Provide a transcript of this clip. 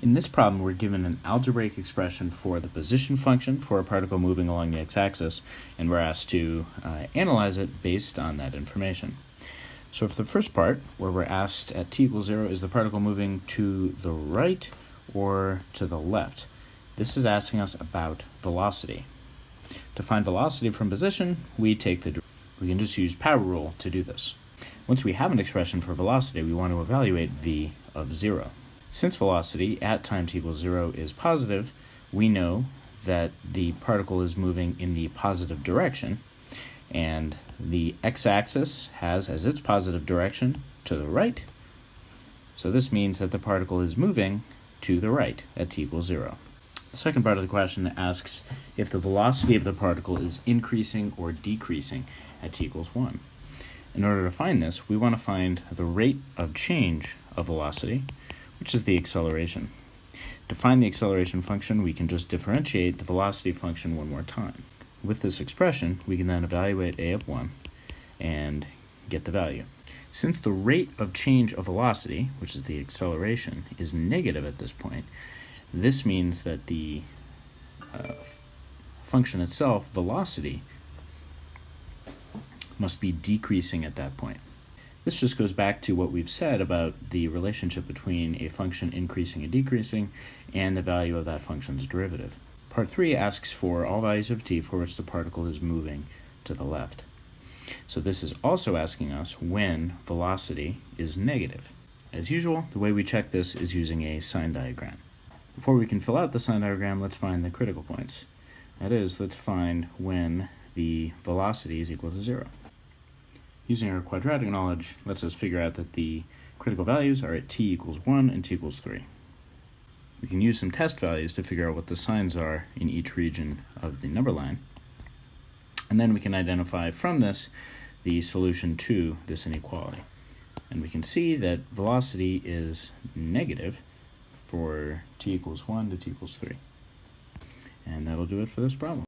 In this problem, we're given an algebraic expression for the position function for a particle moving along the x-axis, and we're asked to analyze it based on that information. So for the first part, where we're asked at t equals 0, is the particle moving to the right or to the left? This is asking us about velocity. To find velocity from position, we can just use power rule to do this. Once we have an expression for velocity, we want to evaluate v of 0. Since velocity at time t equals 0 is positive, we know that the particle is moving in the positive direction, and the x-axis has as its positive direction to the right, so this means that the particle is moving to the right at t equals 0. The second part of the question asks if the velocity of the particle is increasing or decreasing at t equals 1. In order to find this, we want to find the rate of change of velocity, which is the acceleration. To find the acceleration function, we can just differentiate the velocity function one more time. With this expression, we can then evaluate a of 1 and get the value. Since the rate of change of velocity, which is the acceleration, is negative at this point, this means that the function itself, velocity, must be decreasing at that point. This just goes back to what we've said about the relationship between a function increasing and decreasing and the value of that function's derivative. Part 3 asks for all values of t for which the particle is moving to the left. So this is also asking us when velocity is negative. As usual, the way we check this is using a sign diagram. Before we can fill out the sign diagram, let's find the critical points. That is, let's find when the velocity is equal to 0. Using our quadratic knowledge lets us figure out that the critical values are at t equals 1 and t equals 3. We can use some test values to figure out what the signs are in each region of the number line, and then we can identify from this the solution to this inequality. And we can see that velocity is negative for t equals 1 to t equals 3. And that'll do it for this problem.